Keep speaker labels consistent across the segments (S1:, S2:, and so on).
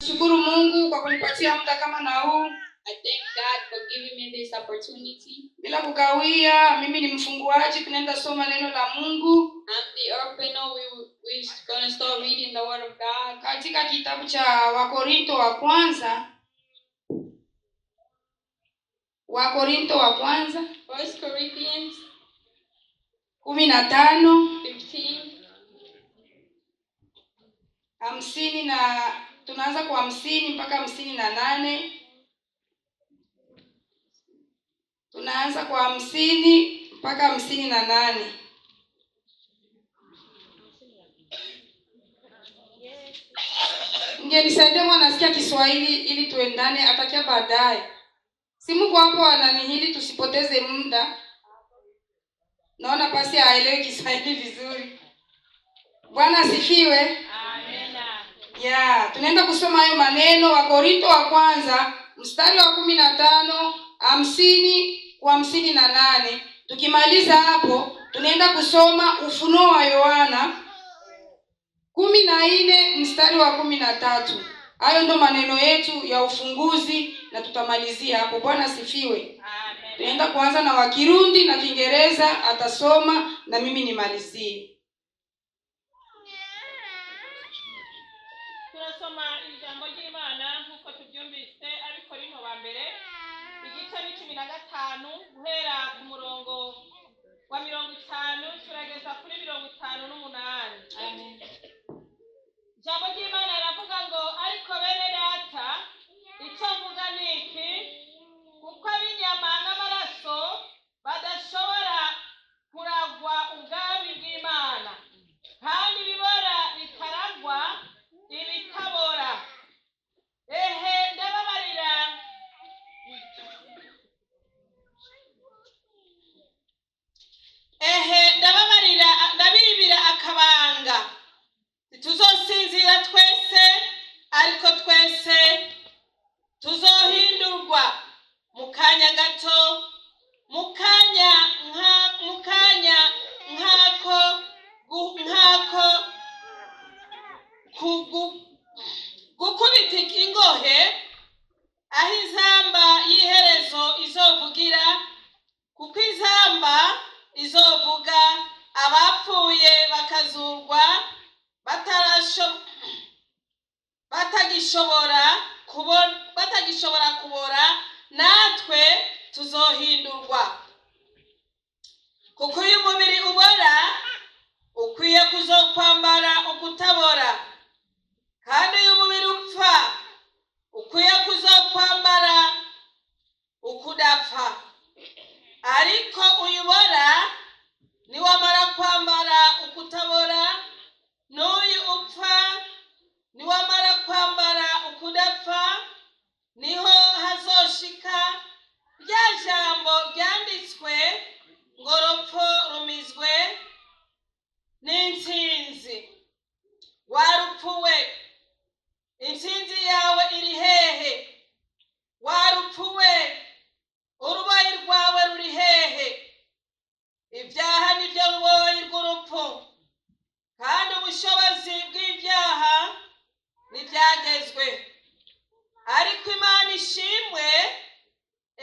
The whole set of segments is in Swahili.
S1: Shukuru Mungu kwa kunipatia muda kama na huu.
S2: I thank God for giving me this opportunity.
S1: Bila kukawia, mimi ni mfunguaji, tunaenda soma neno la Mungu.
S2: I'm the opener. We're going to start reading the word of God.
S1: Katika kitabu cha Wakorinto wa kwanza.
S2: 1 Corinthians
S1: 15.
S2: 15.
S1: Na tunaanza kwa 50 mpaka 58. Tunaanza kwa 50 mpaka 58. Ningenisaidia mwanasikia Kiswahili ili tuendane atakia baadaye. Si Mungu hapo ananihili tusipoteze muda. Naona pasi aelewe Kiswahili vizuri. Bwana asifiwe.
S2: Amen.
S1: Tunaenda kusoma hayo maneno Wakorinto wa kwanza mstari wa 15, 50 kwa 58. Tukimaliza hapo tunaenda kusoma Ufunuo wa Yohana 14 mstari wa 13. Hayo ndo maneno yetu ya ufunguzi na tutamalizia hapo. Bwana asifiwe.
S2: Amen.
S1: Tunaenda kuanza na Wakirundi na Kiingereza atasoma na mimi nimalizie.
S3: Turasoma ijambo ry'Imana nkuko tubyumvise Abikorino ba mbere igice ni 15 guhera ku murongo wa 50 turageza kuri 58.
S2: Amen.
S3: Ijambo ry'Imana riravuga ngo ariko bene data icyo mvuga ni iki, kuko ab'inyama n'amaraso badashobora kuragwa ubwami bw'Imana, kandi ibibora bitaragwa ibitabora. Ehe ndababarira ndabibira akabanga, tuzosinzira twese ariko twese tuzohindurwa mu kanya gato, mu kanya gukubita ingohe, aho izamba y'iherezo izovugira, kuko izamba izovuga abapfuye bakazurwa batagishobora kubora, natwe tuzohindurwa. Kuko uyu mubiri ubora ukwiye kuzokwambara ukutabora, kandi uyu mubiri upfa ukwiye kuzokwambara ukudapfa. Ariko uyubora niwamara kwambara ukutabora, n'uyu upfa niwamara kwambara ukudapfa, niho hazoshika rya jambo ryanditswe ngo rupfu rumizwe n'intsinzi. Warupfuwe, intsinzi yawe iri hehe? Warupfuwe, uruboyi rwawe ruri hehe? Ibyaha nibyo ruboyi rw'urupfu, kandi ubushobozi bw'ibyaha ntibyagezwe. Ariko Imana ishimwe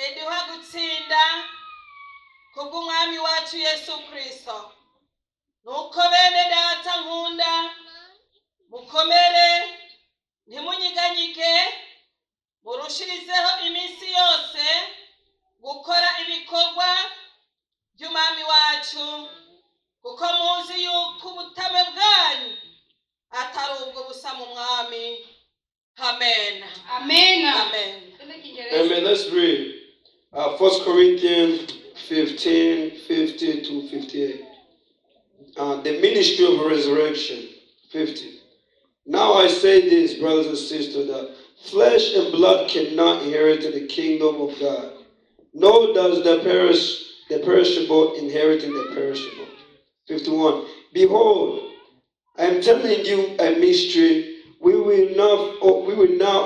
S3: iduha gutsinda kubw'Umwami wacu Yesu Kristo. Nuko bene data nkunda, mukomere ntimunyiganyige, murushirizeho iminsi yose gukora ibikorwa by'Umwami wacu, kuko muzi yuko ubutame bwanyu atari ubwo busa mu Mwami. Amen.
S1: Amen.
S4: Amen. Let's read 1 Corinthians 15, 50 to 58. The ministry of resurrection, 50. Now I say this, brothers and sisters, that flesh and blood cannot inherit the kingdom of God, nor does the perishable inherit the perishable. 51. Behold, I am telling you a mystery. We will not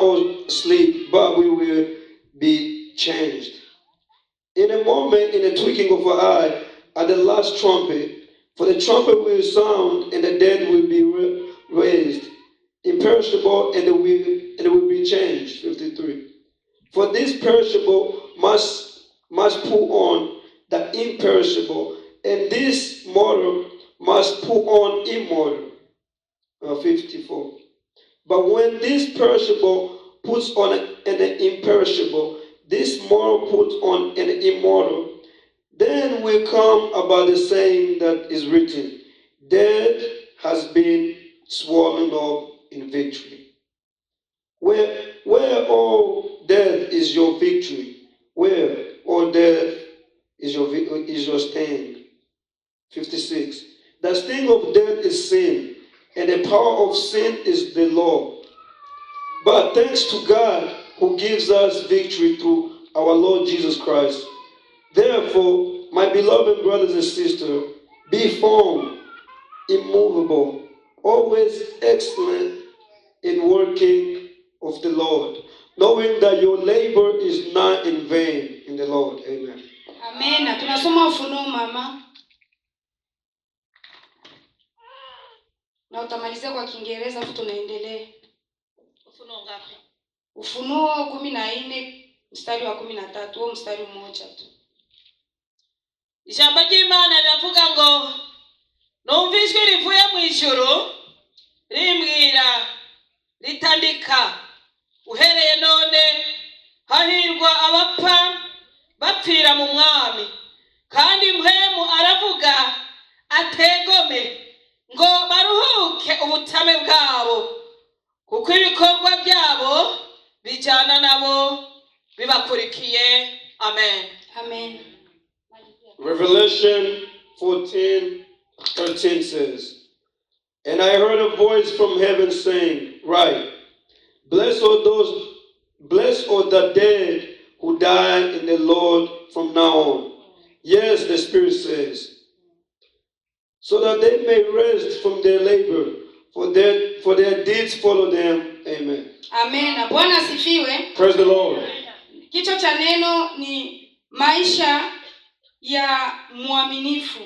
S4: all sleep, but we will be changed. In a moment, in the twinkling of an eye, at the last trumpet, for the trumpet will sound, and the dead will be raised imperishable, and they will be changed. 53. For this perishable must put on the imperishable, and this mortal must put on immortal. 54. But when this perishable puts on an imperishable, this mortal puts on an immortal, then will come about the saying that is written, death has been swallowed up in victory. Where, O death, is your victory? Where, O death, is your stand? 56. The sting of death is sin, and the power of sin is the law. But thanks to God who gives us victory through our Lord Jesus Christ. Therefore, my beloved brothers and sisters, be firm, immovable, always excellent in working of the Lord, knowing that your labor is not in vain in the Lord. Amen.
S1: Amen. Tunasoma Ufunuo mama. Na utamalizia kwa Kiingereza afu tunaendelea.
S3: Ufunuo ngapi?
S1: Ufunuo 14 mstari wa 13, huo mstari mmoja tu.
S3: Ijambo ry'Imana riravuga ngo numvise rivuye mu ijuru rimbwira ritandika uhereye none hahirwa abapfa bapfira mu mwami, kandi mpwemu aravuga ategome ngo baruhuke ubutame bwabo, kuko ibikorwa byabo bijyana nabo bibakurikiye. Amen.
S1: Amen.
S4: Revelation 14:13 says, and I heard a voice from heaven saying, right, blessed are the dead who die in the Lord from now on. Yes, the Spirit says, so that they may rest from their labor, for their deeds follow them. Amen.
S1: Amen. Bwana asifiwe.
S4: Praise the Lord.
S1: Kichwa cha neno ni maisha ya muaminifu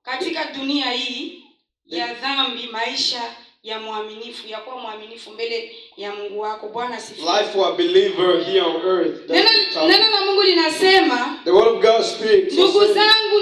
S1: katika dunia hii ya dhambi. Maisha ya muaminifu, ya kuwa muaminifu mbele ya Mungu wako. Bwana asifiwe.
S4: Life for a believer here on earth.
S1: Neno la Mungu linasema,
S4: the word of God speaks.
S1: ndugu zangu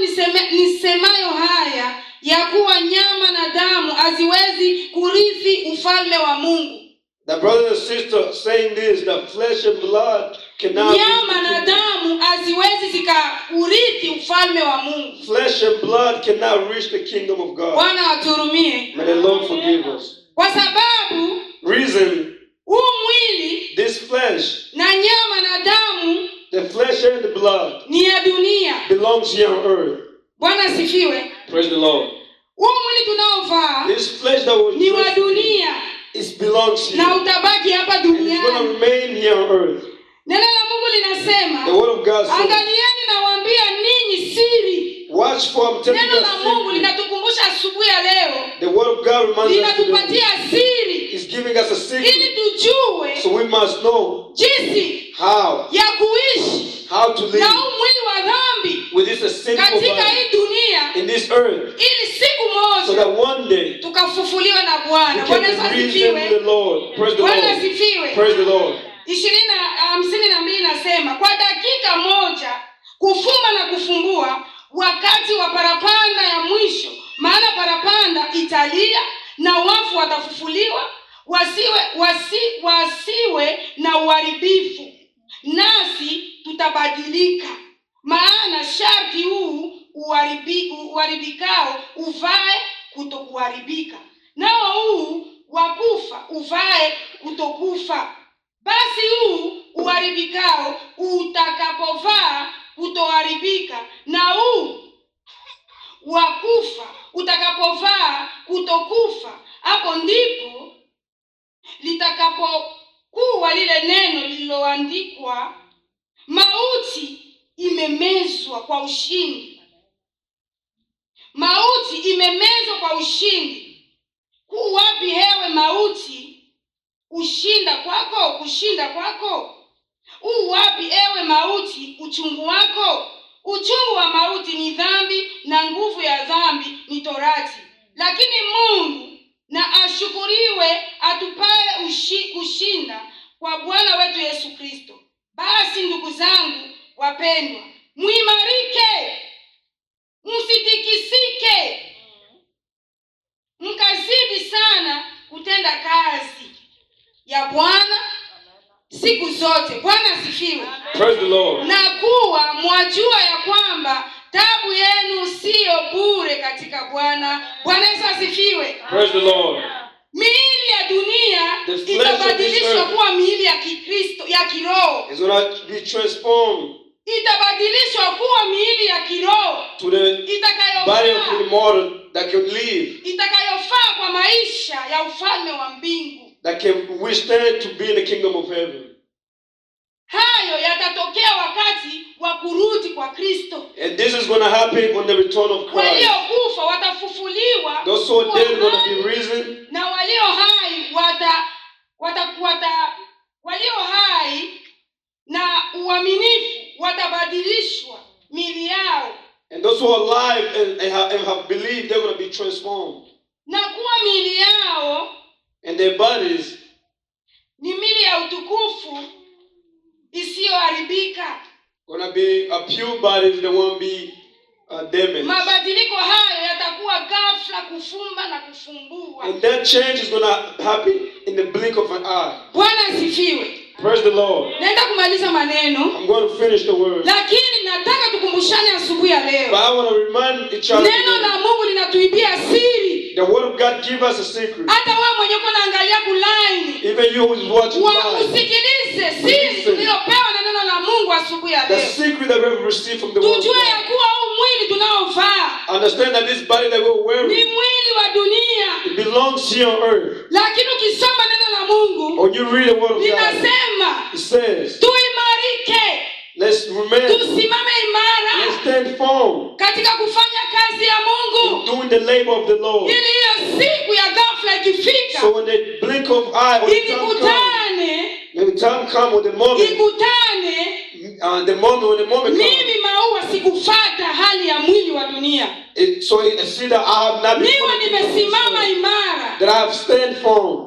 S1: nisemayo haya, ya kuwa nyama na damu haziwezi kurithi ufalme wa Mungu.
S4: The brother and sister saying this, the flesh and blood cannot.
S1: Nyama na damu haziwezi zikaurithi ufalme wa Mungu.
S4: Flesh and blood cannot reach the kingdom of God.
S1: Bwana waturumie.
S4: May the Lord forgive us.
S1: Kwa sababu
S4: Reason,
S1: huu mwili
S4: this flesh,
S1: na nyama na damu,
S4: the flesh and the blood,
S1: ni ya dunia,
S4: belongs here on earth.
S1: Bwana asifiwe.
S4: Praise the Lord.
S1: Huu mwili tunaovaa
S4: This flesh that was
S1: ni wa dunia,
S4: it belongs here.
S1: na utabaki hapa
S4: And it's going to
S1: duniani.
S4: remain here on earth.
S1: Neno la Mungu
S4: The
S1: linasema,
S4: word of God says,
S1: angalieni nawaambia ninyi siri.
S4: watch for, I'm telling
S1: Neno
S4: you
S1: la
S4: a
S1: Mungu
S4: secret.
S1: linatukumbusha asubuhi ya leo,
S4: The word of God reminds us today.
S1: linatupatia siri
S4: It's giving us a secret.
S1: ili tujue
S4: So we must know
S1: jinsi
S4: how
S1: ya kuishi
S4: to live
S1: na huu mwili wa dhambi
S4: with this sinful
S1: katika
S4: body
S1: hii dunia,
S4: in this earth,
S1: ili siku
S4: so
S1: moja
S4: that one day
S1: tukafufuliwa na
S4: we
S1: Bwana. Bwana
S4: can
S1: Yesu
S4: be risen with the
S1: asifiwe.
S4: Lord. Praise the
S1: Bwana
S4: Lord.
S1: asifiwe.
S4: Praise the Lord.
S1: 52 nasema, kwa dakika moja kufumba na kufumbua wakati wa parapanda ya mwisho, maana parapanda italia na wafu watafufuliwa, wasiwe na uharibifu, nasi tutabadilika. Maana sharti huu uharibikao uvae kutokuharibika, nao huu wakufa uvae kutokufa. Basi huu uharibikao utakapovaa kutoharibika, na huu wakufa utakapovaa kutokufa, hapo ndipo litakapokuwa lile neno lililoandikwa, mauti imemezwa kwa ushindi. Mauti imemezwa kwa ushindi. Ku wapi hewe mauti kushinda kwako? Wapi ewe mauti uchungu wako? Uchungu wa mauti ni dhambi, na nguvu ya dhambi ni torati. Lakini Mungu na ashukuriwe atupaye kushinda kwa Bwana wetu Yesu Kristo. Basi ndugu zangu wapendwa, muimarike, msitikisike, mkazidi sana kutenda kazi ya Bwana siku zote. Bwana asifiwe.
S4: Praise the Lord.
S1: Na kuwa mwajua ya kwamba taabu yenu siyo bure katika Bwana. Bwana Yesu asifiwe.
S4: Praise the Lord.
S1: Miili ya dunia
S4: The flesh of this
S1: itabadilishwa
S4: earth
S1: kuwa miili ya Kikristo, ya kiroho.
S4: is going to be transformed
S1: Itabadilishwa kuwa miili ya kiroho
S4: to the body of
S1: itakayofaa,
S4: immortal that can live,
S1: itakayofaa kwa maisha ya ufalme wa mbingu.
S4: that can withstand to be in the kingdom of heaven.
S1: Hayo yatatokea wakati wa kurudi kwa Kristo.
S4: And this is going to happen on the return of Christ.
S1: Waliokufa watafufuliwa,
S4: Those who are dead are going to be risen,
S1: na walio hai walio hai na uaminifu watabadilishwa miili yao,
S4: and those who are alive and have believed, they're going to be transformed.
S1: na kuwa miili yao
S4: And their bodies
S1: ni miili ya utukufu isiyoharibika.
S4: going to be a pure bodies that won't be damaged.
S1: Mabadiliko hayo yatakuwa ghafla, kufumba na kufumbua.
S4: And that change is going to happen in the blink of an eye.
S1: Bwana asifiwe.
S4: Praise the Lord.
S1: Naenda kumaliza maneno,
S4: I'm going to finish the word.
S1: lakini nataka tukumbushane asubuhi ya
S4: But
S1: leo,
S4: I want to remind each other
S1: neno
S4: today,
S1: la Mungu linatuibia siri.
S4: the word of God give us a secret.
S1: Hata wewe mwenyewe uko naangalia kulaini,
S4: Even you who is watching live,
S1: usikilize siri tuliyopewa na neno la Mungu asubuhi ya
S4: the
S1: leo.
S4: secret that we have received from the word of
S1: Tujue ya
S4: God.
S1: kuwa huu mwili tunaovaa
S4: Understand that this body that we're
S1: ni
S4: wearing,
S1: mwili wa dunia,
S4: it belongs here on earth.
S1: lakini ukisoma neno la Mungu
S4: When you read the word of God,
S1: linasema
S4: it says,
S1: tuimarike,
S4: let's remain,
S1: tusimame
S4: let's
S1: imara
S4: stand firm
S1: katika kufanya kazi ya Mungu,
S4: doing the labor of the Lord.
S1: ili hiyo siku ya ghafla ikifika
S4: So when the blink of eye, when the time comes, when the time comes, when the moment when the moment comes,
S1: mimi maua sikufata hali ya mwili wa dunia,
S4: see that I have not been
S1: niwe nimesimama imara.
S4: that I have stand firm.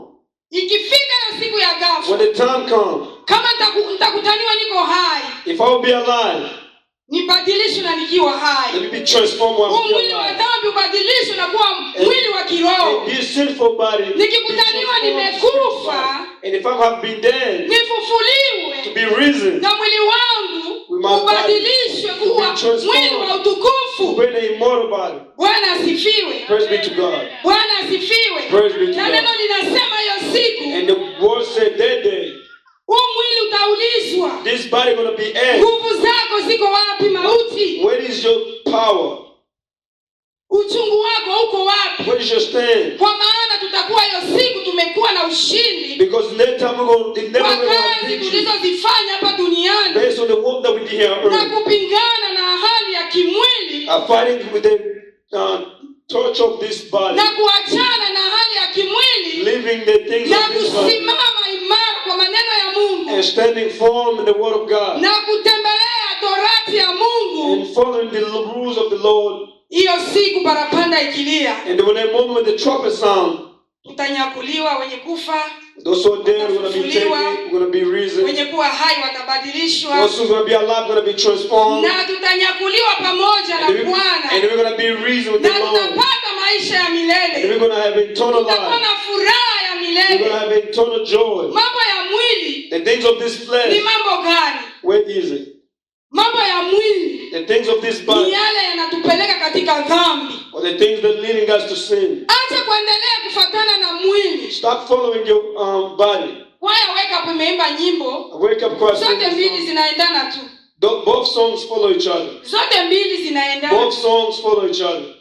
S1: Ikifika na siku ya
S4: When
S1: ghafla,
S4: the time comes,
S1: kama nitakutaniwa niko hai,
S4: if I will be alive,
S1: nibadilishwe na nikiwa hai.
S4: let me be transformed when
S1: Huu
S4: I be
S1: mwili wa
S4: alive.
S1: dhambi ubadilishwe na kuwa mwili wa
S4: And
S1: kiroho.
S4: this sinful body, be
S1: Nikikutaniwa
S4: transformed
S1: nimekufa,
S4: and if I have been dead, to
S1: nifufuliwe
S4: be risen,
S1: na mwili wangu
S4: With my
S1: ubadilishwe
S4: body to
S1: kuwa
S4: be transformed.
S1: mwili wa
S4: to
S1: utukufu.
S4: bring an immortal body.
S1: Bwana asifiwe.
S4: Praise be to God.
S1: Bwana asifiwe.
S4: Praise be to
S1: Na
S4: God.
S1: neno linasema hiyo siku
S4: And the word said that day,
S1: huu mwili utaulizwa,
S4: this body going to be asked,
S1: nguvu zako ziko wapi mauti?
S4: where is your power?
S1: Uchungu wako uko wapi?
S4: Where is your stand?
S1: Kwa maana tutakuwa hiyo siku tumekuwa na ushindi
S4: Because next time we're going to never
S1: kwa
S4: going to have
S1: kazi
S4: victory
S1: tulizozifanya hapa duniani,
S4: based on the work that we did here on
S1: na
S4: earth.
S1: kupingana na hali ya kimwili
S4: Fighting with the torch of this body,
S1: na kuachana na hali ya kimwili
S4: living the things
S1: na
S4: of this body,
S1: kusimama imara kwa maneno ya Mungu
S4: and standing firm in the word of God,
S1: na kutembelea torati ya Mungu.
S4: and following the rules of the Lord.
S1: Hiyo siku parapanda ikilia,
S4: And when that moment when the trumpet sound,
S1: tutanyakuliwa. Wenye kufa,
S4: those who are dead are going to be taken, we're going to be risen.
S1: wenye kuwa hai watabadilishwa,
S4: Those who are going to be alive are going to be transformed.
S1: na tutanyakuliwa pamoja na
S4: And
S1: Bwana,
S4: we're going to be risen with
S1: na
S4: the Lord.
S1: tutapata maisha ya
S4: And we're
S1: milele,
S4: going to have eternal
S1: tutakuwa
S4: life.
S1: na furaha ya
S4: We're going to
S1: milele.
S4: have eternal joy.
S1: Mambo ya mwili
S4: The things of this
S1: ni
S4: flesh,
S1: mambo gani?
S4: where is it?
S1: Mambo ya mwili
S4: The things of this
S1: ni
S4: body,
S1: yale yanatupeleka katika dhambi.
S4: or the things that are leading us to sin.
S1: Acha kuendelea kufuatana na mwili.
S4: Stop following your body.
S1: Kwaya Wake Up imeimba nyimbo,
S4: Wake up, Christ.
S1: zote mbili zinaendana tu,
S4: Both songs follow each other.
S1: zote mbili zinaendana.
S4: Both songs follow each other.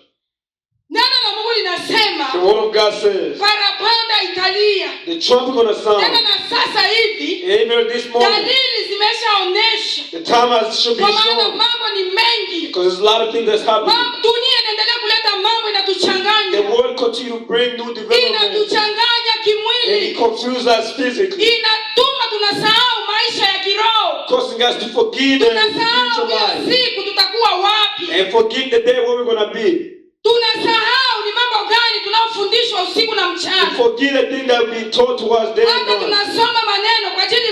S1: Neno la Mungu
S4: The
S1: linasema
S4: word of God says,
S1: parapanda italia.
S4: the trumpet going to
S1: Tena
S4: sound.
S1: na sasa hivi
S4: And even at this moment,
S1: dalili zimeshaonesha,
S4: the time should be
S1: kwa maana
S4: shown.
S1: mambo ni mengi.
S4: Because there's a lot of things that's happening.
S1: Dunia inaendelea kuleta mambo,
S4: The
S1: inatuchanganya,
S4: world continue to bring new development.
S1: inatuchanganya
S4: And it
S1: kimwili,
S4: confuses us physically,
S1: inatuma tunasahau maisha ya kiroho,
S4: causing us to forget the
S1: tunasahau
S4: spiritual
S1: hiyo
S4: life.
S1: siku tutakuwa wapi,
S4: And forget the day where we're going to be.
S1: tunasahau ni mambo gani tunaofundishwa usiku na
S4: And
S1: mchana.
S4: forget the thing that we taught to us day and
S1: Hata
S4: night.
S1: tunasoma maneno kwa ajili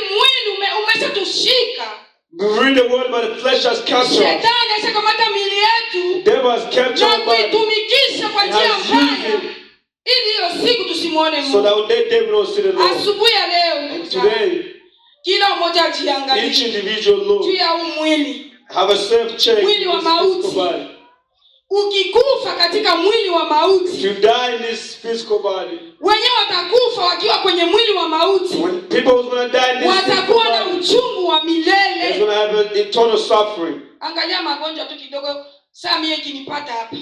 S1: ishatushika.
S4: We read the word, but the flesh has captured us.
S1: Shetani ashakamata miili yetu
S4: The devil has captured
S1: na
S4: our body
S1: kuitumikisha kwa
S4: and
S1: njia
S4: has
S1: mbaya,
S4: used it
S1: ili hiyo siku tusimuone
S4: so
S1: Mungu.
S4: that one day David will see the Lord.
S1: Asubuhi ya leo,
S4: And today,
S1: kila mmoja
S4: each
S1: ajiangalie
S4: individual
S1: juu
S4: look,
S1: ya huu mwili.
S4: have a self-check in
S1: Mwili wa
S4: this physical
S1: mauti.
S4: body.
S1: Ukikufa katika mwili wa
S4: If
S1: mauti,
S4: you die in this physical body,
S1: wenyewe watakufa wakiwa kwenye mwili wa mauti,
S4: when people who's going to die in this physical
S1: watakuwa na
S4: body,
S1: uchungu wa
S4: they're
S1: milele.
S4: going to have an eternal suffering.
S1: Angalia magonjwa tu kidogo, saa mie ikinipata hapa,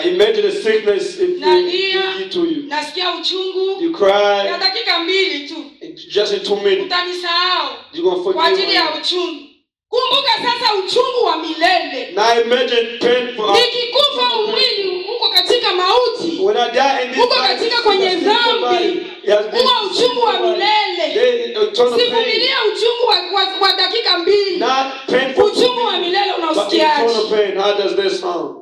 S4: Imagine the sickness if
S1: nalia,
S4: it get to you.
S1: nasikia uchungu
S4: You cry,
S1: ya dakika 2 tu,
S4: just in 2 minutes,
S1: utanisahau
S4: you're going to
S1: kwa ajili ya
S4: forgive.
S1: uchungu. Kumbuka sasa uchungu wa milele.
S4: Now imagine pain for us.
S1: Nikikufa huu mwili uko katika mauti,
S4: When I die in this
S1: uko
S4: body,
S1: katika kwenye
S4: physical body,
S1: dhambi,
S4: it has been
S1: huo uchungu wa milele.
S4: then eternal pain.
S1: Sivumilie uchungu wa dakika 2.
S4: Not painful.
S1: Uchungu wa milele
S4: But
S1: unausikiaje?
S4: eternal pain. How does this sound?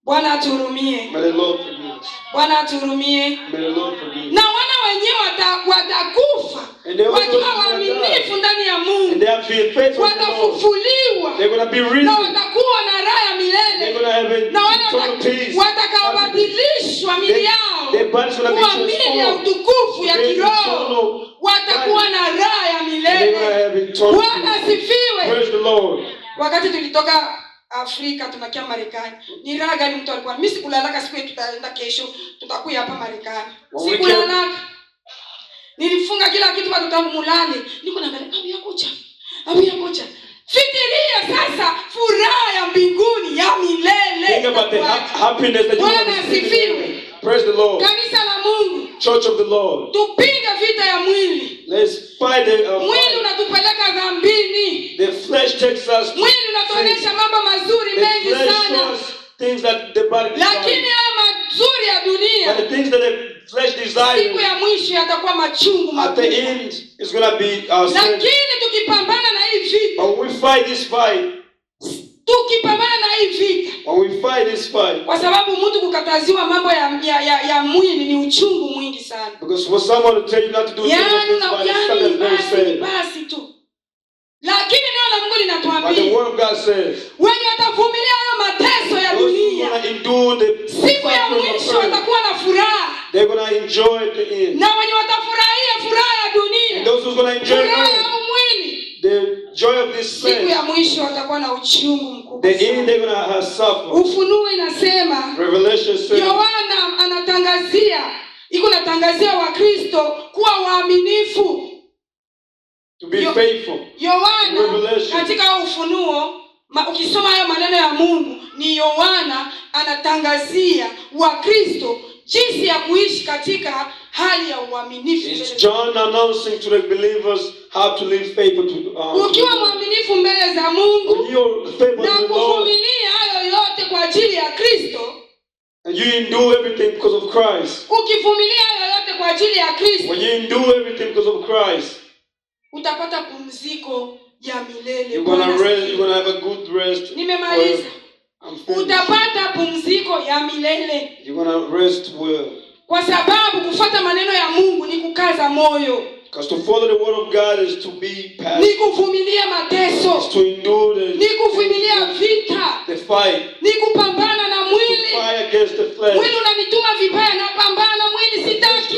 S1: Bwana atuhurumie.
S4: May the Lord forgive us.
S1: Bwana atuhurumie.
S4: May the Lord forgive us.
S1: Na wana wenyewe watakufa
S4: And they also
S1: wakiwa
S4: will
S1: waaminifu ndani ya
S4: And
S1: Mungu,
S4: they have been faithful to the Lord.
S1: watafufuliwa
S4: They're going to be
S1: na
S4: risen.
S1: watakuwa na raha ya
S4: They're going
S1: milele,
S4: to have
S1: na wale
S4: eternal peace.
S1: watakaobadilishwa mili yao
S4: Their bodies going to be
S1: kuwa mili ya
S4: transformed.
S1: utukufu ya
S4: They
S1: kiroho,
S4: eternal.
S1: watakuwa na raha ya
S4: And they're going to
S1: milele.
S4: have eternal
S1: Bwana
S4: peace.
S1: asifiwe.
S4: Praise the Lord.
S1: Wakati tulitoka Afrika tunakia Marekani, ni raha gani mtu alikuwa. Mimi sikulalaka siku yetu tutaenda kesho, tutakuja hapa Marekani. Sikulalaka. Nilifunga kila kitu kwa tutangu mulale. Niko naangalia abu ya kocha. Fikiria sasa furaha ya mbinguni ya milele.
S4: Think about the happiness that you
S1: Bwana
S4: have received.
S1: asifiwe.
S4: Praise the Lord.
S1: Kanisa la Mungu,
S4: Church of the Lord.
S1: tupinge vita ya mwili.
S4: Let's fight the
S1: Mwili unatupeleka dhambini.
S4: The flesh takes us.
S1: Mwili unatuonyesha mambo mazuri
S4: The
S1: mengi
S4: flesh
S1: sana,
S4: shows things that the body
S1: lakini
S4: desires.
S1: haya mazuri ya
S4: But
S1: dunia
S4: the things that the flesh
S1: siku
S4: desires,
S1: ya mwisho yatakuwa machungu
S4: at the
S1: makubwa.
S4: end, is going to be sin.
S1: Lakini tukipambana na hii vita,
S4: But when we fight this fight, when we fight this fight,
S1: kwa sababu mtu kukataziwa mambo ya mwili ni uchungu mwingi sana.
S4: because for someone to tell you not to do things of this body, something is very sad.
S1: Basi tu, lakini neno la Mungu
S4: But the
S1: linatuambia
S4: word of God says,
S1: wenye watavumilia hayo mateso ya
S4: those who
S1: dunia,
S4: are going to endure the
S1: siku ya
S4: suffering of
S1: mwisho
S4: earth,
S1: watakuwa na furaha,
S4: they're going to enjoy the end.
S1: na wenye watafurahia furaha ya
S4: And
S1: dunia,
S4: those who's going to enjoy
S1: furaha ya
S4: earth,
S1: huu mwili,
S4: the joy of this
S1: siku
S4: flesh,
S1: ya mwisho watakuwa na uchungu mkubwa
S4: the end
S1: sana.
S4: they're going to have suffer.
S1: Ufunuo inasema,
S4: Revelation says,
S1: Yohana iko natangazia Wakristo kuwa waaminifu.
S4: to be faithful.
S1: Yohana
S4: Revelation.
S1: katika Ufunuo, ukisoma hayo maneno ya Mungu, ni Yohana anatangazia Wakristo jinsi ya kuishi katika hali ya uaminifu.
S4: It's John announcing to the believers how to live faithful to
S1: Ukiwa mwaminifu mbele za Mungu
S4: when you're faithful
S1: na
S4: to the Lord
S1: kuvumilia hayo yote kwa ajili ya Kristo,
S4: and you endure everything because of Christ,
S1: ukivumilia hayo yote kwa ajili ya Kristo,
S4: when you endure everything because of Christ,
S1: utapata pumziko ya milele.
S4: you're gonna rest, you're gonna have a good rest.
S1: Nimemaliza.
S4: I'm finished.
S1: Utapata pumziko ya milele,
S4: You're gonna rest well.
S1: kwa sababu kufuata maneno ya Mungu ni kukaza moyo,
S4: Because to follow the word of God is to be
S1: ni
S4: patient,
S1: kuvumilia
S4: is
S1: mateso,
S4: to endure
S1: ni kuvumilia vita,
S4: the fight,
S1: ni kupambana na
S4: to
S1: mwili.
S4: fight against the flesh.
S1: Mwili unanituma vibaya, napambana mwili, sitaki.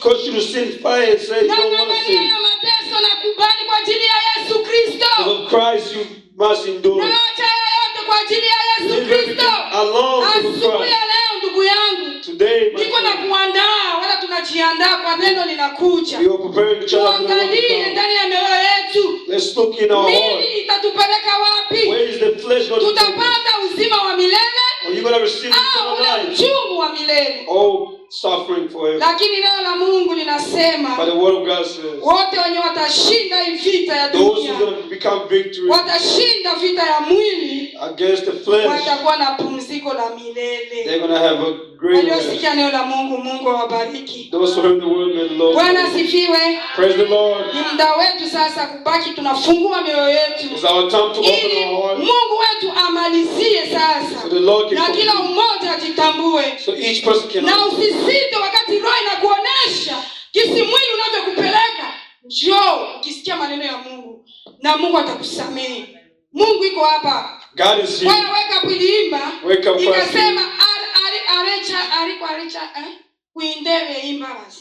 S4: Cause you to sin, fight and say you don't want to
S1: Nang'ang'ania
S4: sin.
S1: ya mateso na kubali kwa ajili ya Yesu
S4: Because
S1: Kristo.
S4: of Christ you must endure.
S1: Naacha yote kwa ajili ya Yesu
S4: Leave everything
S1: Kristo.
S4: alone for
S1: Asubuhi
S4: Christ.
S1: ya leo ndugu yangu,
S4: Today, my
S1: niko na
S4: friend,
S1: kuandaa, wala tunajiandaa kwa neno linakuja.
S4: we are preparing each other for the
S1: Tuangalie
S4: word to come.
S1: ndani ya mioyo yetu,
S4: Let's look in our heart.
S1: mwili itatupeleka wapi?
S4: Where is the flesh going to take us?
S1: Tutapata uzima wa milele
S4: Are you going to receive
S1: au ule
S4: eternal life?
S1: uchungu wa milele?
S4: Oh, suffering forever.
S1: Lakini neno la Mungu
S4: But
S1: linasema
S4: the word of God says,
S1: wote wenye watashinda hii vita ya
S4: those who
S1: dunia,
S4: are going to become victory
S1: watashinda vita ya mwili,
S4: against the flesh,
S1: watakuwa na pumziko la milele.
S4: they're going to have a great rest.
S1: Waliosikia neno la Mungu, Mungu awabariki.
S4: Those who heard the word, may the Lord
S1: Bwana
S4: bless.
S1: asifiwe.
S4: Praise the Lord.
S1: Ni muda wetu sasa kubaki tunafungua mioyo yetu,
S4: It's our time to open
S1: ili
S4: our heart
S1: Mungu wetu amalizie sasa,
S4: so the Lord can
S1: na kila
S4: complete.
S1: mmoja ajitambue,
S4: So each person can
S1: na usisite wakati Roho inakuonesha jinsi mwili unavyokupeleka. Njoo ukisikia maneno ya Mungu, na Mungu atakusamehe. Mungu iko hapa.
S4: God is here.
S1: Bwana wake up iliimba.
S4: Wake up
S1: Ikasema arecha kuindebe imbabazi.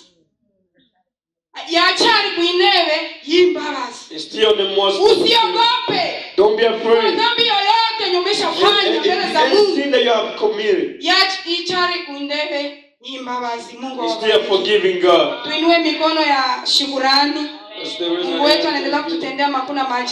S1: Yachari kuindebe imbabazi.
S4: It's still the most.
S1: Usiogope.
S4: Don't be afraid.
S1: Dhambi yoyote umeshafanya mbele za Mungu.
S4: Anything that you have committed.
S1: Yachari kuindebe imbabazi. Mungu
S4: It's still forgiving God.
S1: Tuinue mikono ya shukrani.
S4: That's the reason.
S1: Mungu wetu anaendelea kututendea makuna maajabu.